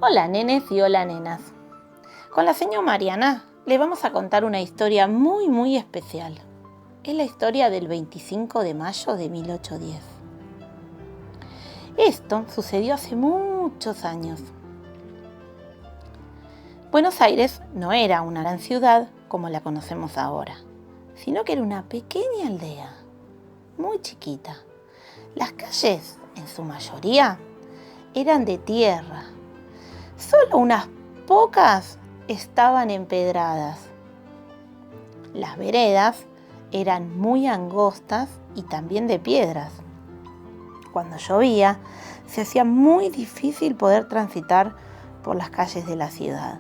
Hola nenes y hola nenas. Con la señora Mariana le vamos a contar una historia muy especial. Es la historia del 25 de mayo de 1810. Esto sucedió hace muchos años. Buenos Aires no era una gran ciudad como la conocemos ahora, sino que era una pequeña aldea, muy chiquita. Las calles, en su mayoría, eran de tierra. Solo unas pocas estaban empedradas. Las veredas eran muy angostas y también de piedras. Cuando llovía, se hacía muy difícil poder transitar por las calles de la ciudad.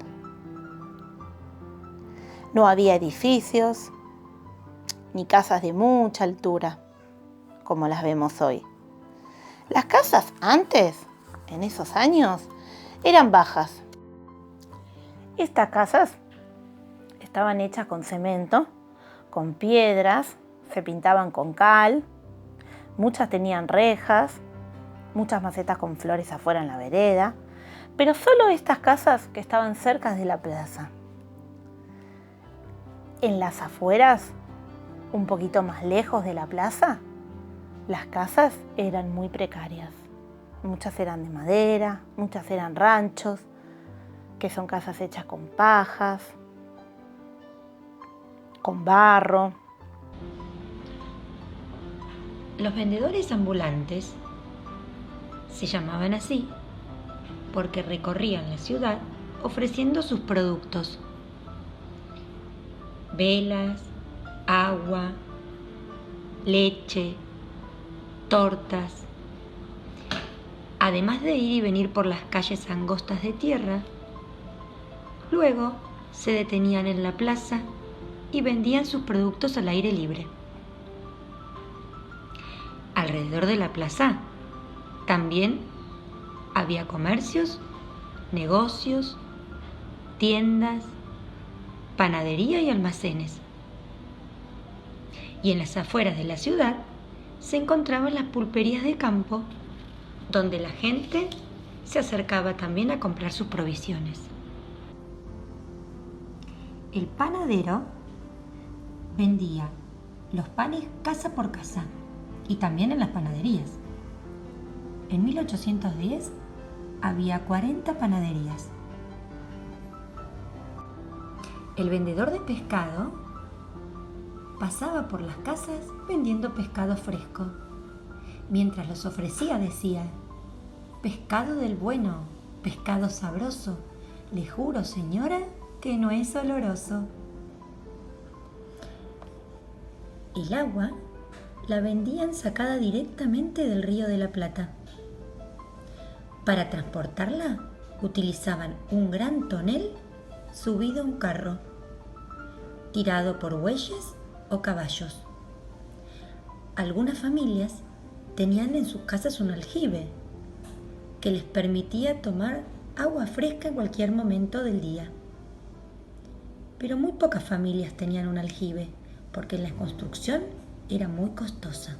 No había edificios ni casas de mucha altura, como las vemos hoy. Las casas antes, en esos años, eran bajas. Estas casas estaban hechas con cemento, con piedras, se pintaban con cal, muchas tenían rejas, muchas macetas con flores afuera en la vereda, pero solo estas casas que estaban cerca de la plaza. En las afueras, un poquito más lejos de la plaza, las casas eran muy precarias. Muchas eran de madera, muchas eran ranchos, que son casas hechas con pajas, con barro. Los vendedores ambulantes se llamaban así porque recorrían la ciudad ofreciendo sus productos: velas, agua, leche, tortas. Además de ir y venir por las calles angostas de tierra, luego se detenían en la plaza y vendían sus productos al aire libre. Alrededor de la plaza también había comercios, negocios, tiendas, panadería y almacenes. Y en las afueras de la ciudad se encontraban las pulperías de campo, donde la gente se acercaba también a comprar sus provisiones. El panadero vendía los panes casa por casa y también en las panaderías. En 1810 había 40 panaderías. El vendedor de pescado pasaba por las casas vendiendo pescado fresco. Mientras los ofrecía decía: pescado del bueno, pescado sabroso, le juro, señora, que no es oloroso. El agua la vendían sacada directamente del Río de la Plata. Para transportarla utilizaban un gran tonel subido a un carro, tirado por bueyes o caballos. Algunas familias tenían en sus casas un aljibe que les permitía tomar agua fresca en cualquier momento del día. Pero muy pocas familias tenían un aljibe porque la construcción era muy costosa.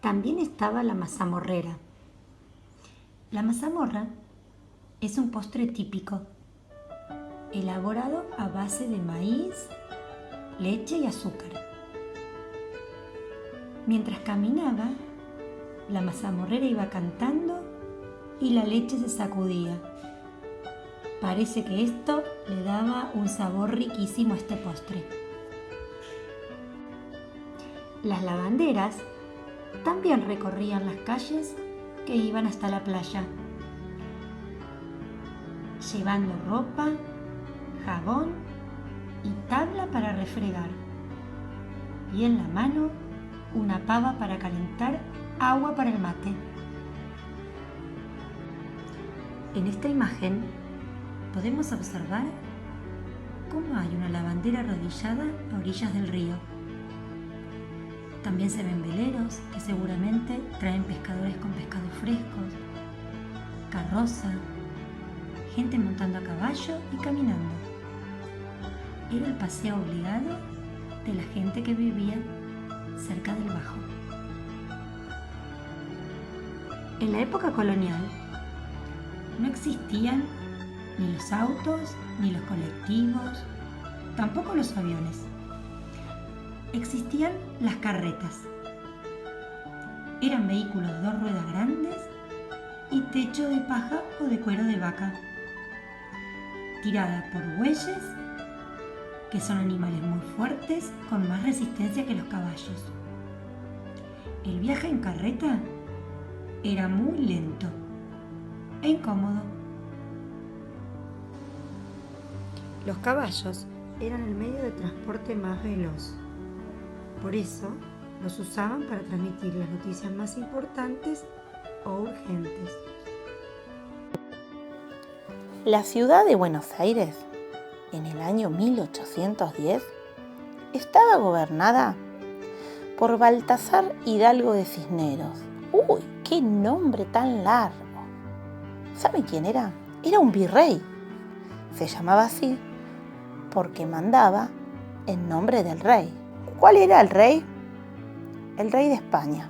También estaba la mazamorrera. La mazamorra es un postre típico, elaborado a base de maíz, leche y azúcar. Mientras caminaba, la mazamorrera iba cantando y la leche se sacudía. Parece que esto le daba un sabor riquísimo a este postre. Las lavanderas también recorrían las calles que iban hasta la playa, llevando ropa, jabón y tabla para refregar, y en la mano una pava para calentar agua para el mate. En esta imagen podemos observar cómo hay una lavandera arrodillada a orillas del río. También se ven veleros que seguramente traen pescadores con pescados frescos, carroza, gente montando a caballo y caminando. Era el paseo obligado de la gente que vivía cerca del Bajo. En la época colonial no existían ni los autos, ni los colectivos, tampoco los aviones. Existían las carretas. Eran vehículos de 2 ruedas grandes y techo de paja o de cuero de vaca, tirada por bueyes, que son animales muy fuertes con más resistencia que los caballos. El viaje en carreta era muy lento e incómodo. Los caballos eran el medio de transporte más veloz. Por eso los usaban para transmitir las noticias más importantes o urgentes. La ciudad de Buenos Aires, en el año 1810, estaba gobernada por Baltasar Hidalgo de Cisneros. ¡Uy, qué nombre tan largo! ¿Saben quién era? Era un virrey. Se llamaba así porque mandaba en nombre del rey. ¿Cuál era el rey? El rey de España,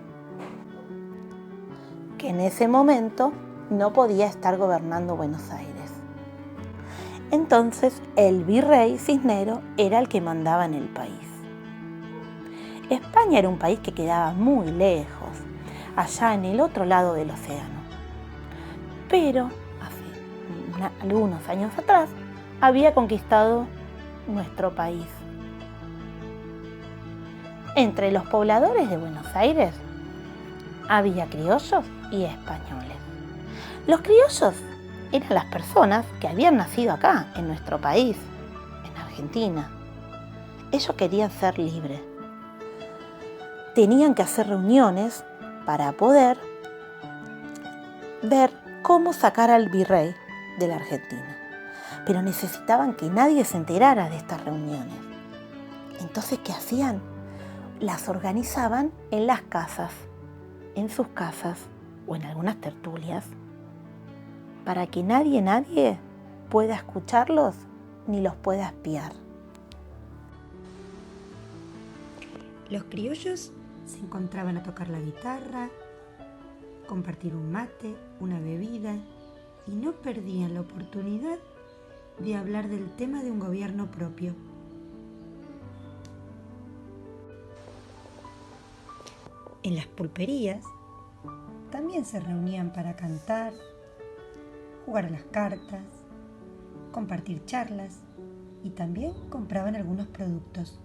que en ese momento no podía estar gobernando Buenos Aires. Entonces el virrey Cisneros era el que mandaba en el país. España era un país que quedaba muy lejos, allá en el otro lado del océano. Pero hace algunos años atrás había conquistado nuestro país. Entre los pobladores de Buenos Aires había criollos y españoles. Los criollos eran las personas que habían nacido acá, en nuestro país, en Argentina. Ellos querían ser libres. Tenían que hacer reuniones para poder ver cómo sacar al virrey de la Argentina. Pero necesitaban que nadie se enterara de estas reuniones. Entonces, ¿qué hacían? Las organizaban en las casas, en sus casas o en algunas tertulias, para que nadie pueda escucharlos ni los pueda espiar. Los criollos se encontraban a tocar la guitarra, compartir un mate, una bebida, y no perdían la oportunidad de hablar del tema de un gobierno propio. En las pulperías también se reunían para cantar, jugar a las cartas, compartir charlas y también compraban algunos productos.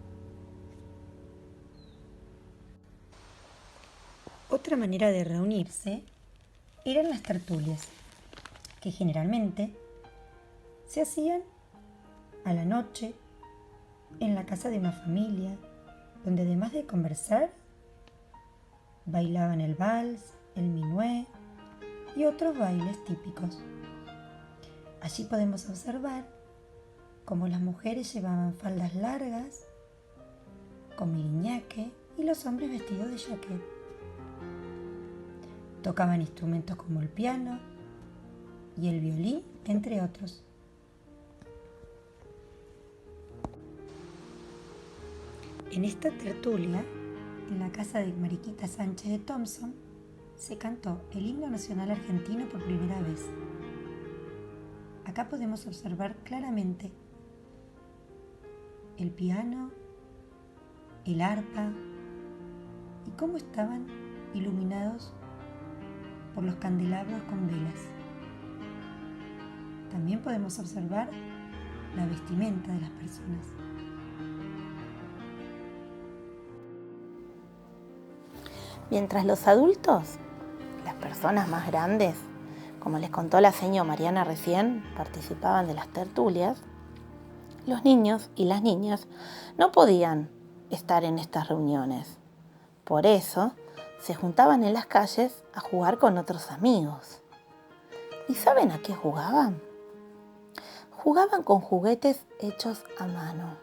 Otra manera de reunirse eran las tertulias, que generalmente se hacían a la noche en la casa de una familia, donde además de conversar, bailaban el vals, el minué y otros bailes típicos. Allí podemos observar cómo las mujeres llevaban faldas largas con miriñaque y los hombres vestidos de jaquet. Tocaban instrumentos como el piano y el violín, entre otros. En esta tertulia, en la casa de Mariquita Sánchez de Thompson, se cantó el himno nacional argentino por primera vez. Acá podemos observar claramente el piano, el arpa y cómo estaban iluminados por los candelabros con velas. También podemos observar la vestimenta de las personas. Mientras los adultos, las personas más grandes, como les contó la señora Mariana recién, participaban de las tertulias, los niños y las niñas no podían estar en estas reuniones. Por eso, se juntaban en las calles a jugar con otros amigos. ¿Y saben a qué jugaban? Jugaban con juguetes hechos a mano,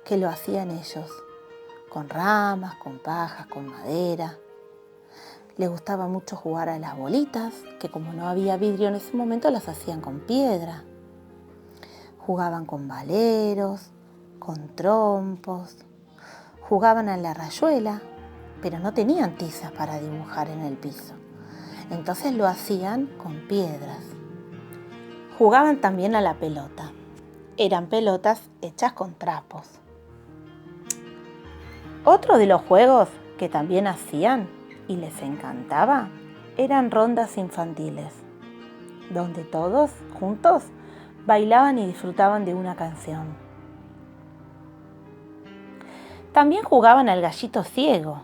que lo hacían ellos, con ramas, con pajas, con madera. Les gustaba mucho jugar a las bolitas, que como no había vidrio en ese momento, las hacían con piedra. Jugaban con valeros, con trompos. Jugaban a la rayuela, pero no tenían tizas para dibujar en el piso. Entonces lo hacían con piedras. Jugaban también a la pelota. Eran pelotas hechas con trapos. Otro de los juegos que también hacían y les encantaba eran rondas infantiles, donde todos juntos bailaban y disfrutaban de una canción. También jugaban al gallito ciego.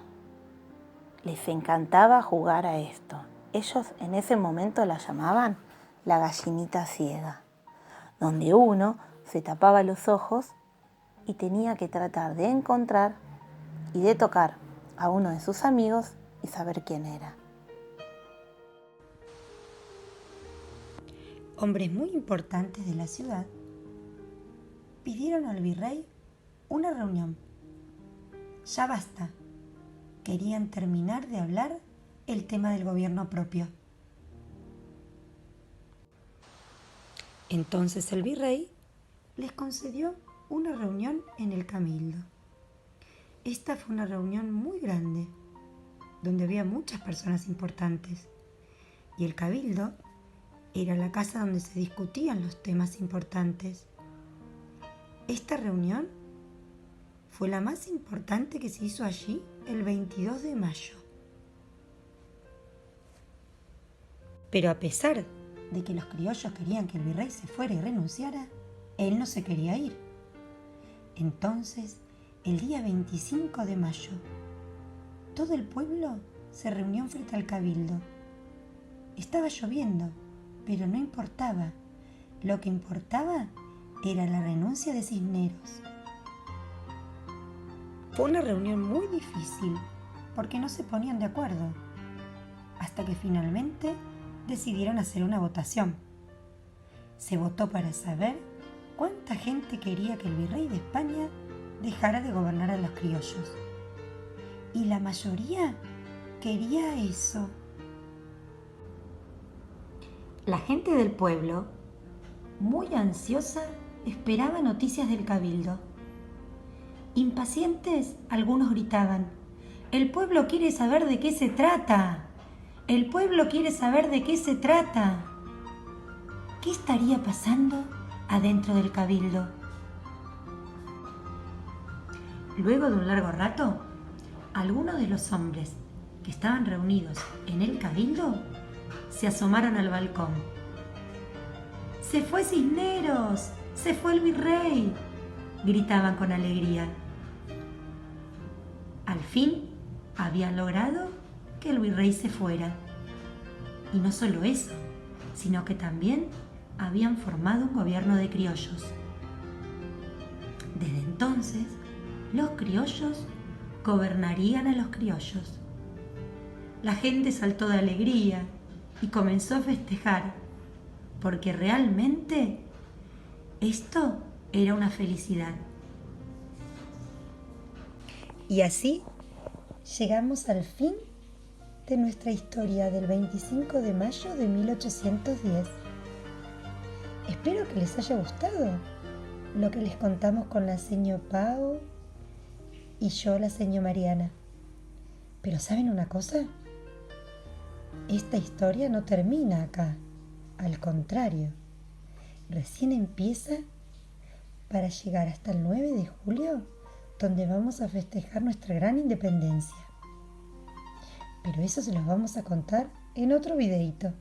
Les encantaba jugar a esto. Ellos en ese momento la llamaban la gallinita ciega, donde uno se tapaba los ojos y tenía que tratar de encontrar y de tocar a uno de sus amigos y saber quién era. Hombres muy importantes de la ciudad pidieron al virrey una reunión. Ya basta. Querían terminar de hablar el tema del gobierno propio. Entonces el virrey les concedió una reunión en el Cabildo. Esta fue una reunión muy grande, donde había muchas personas importantes. Y el Cabildo era la casa donde se discutían los temas importantes. Esta reunión fue la más importante que se hizo allí el 22 de mayo. Pero a pesar de que los criollos querían que el virrey se fuera y renunciara, él no se quería ir. Entonces, el día 25 de mayo, todo el pueblo se reunió frente al Cabildo. Estaba lloviendo, pero no importaba. Lo que importaba era la renuncia de Cisneros. Fue una reunión muy difícil, porque no se ponían de acuerdo, hasta que finalmente decidieron hacer una votación. Se votó para saber cuánta gente quería que el virrey de España dejara de gobernar a los criollos. Y la mayoría quería eso. La gente del pueblo, muy ansiosa, esperaba noticias del Cabildo. Impacientes, algunos gritaban: «El pueblo quiere saber de qué se trata. El pueblo quiere saber de qué se trata». ¿Qué estaría pasando adentro del Cabildo? Luego de un largo rato, algunos de los hombres que estaban reunidos en el Cabildo se asomaron al balcón. «¡Se fue Cisneros! ¡Se fue el virrey!», gritaban con alegría. Al fin habían logrado que el virrey se fuera. Y no solo eso, sino que también habían formado un gobierno de criollos. Desde entonces, los criollos gobernarían a los criollos. La gente saltó de alegría y comenzó a festejar, porque realmente esto era una felicidad. Y así llegamos al fin de nuestra historia del 25 de mayo de 1810. Espero que les haya gustado lo que les contamos con la seño Pau y yo, la seño Mariana. Pero ¿saben una cosa? Esta historia no termina acá. Al contrario, recién empieza para llegar hasta el 9 de julio, donde vamos a festejar nuestra gran independencia. Pero eso se los vamos a contar en otro videíto.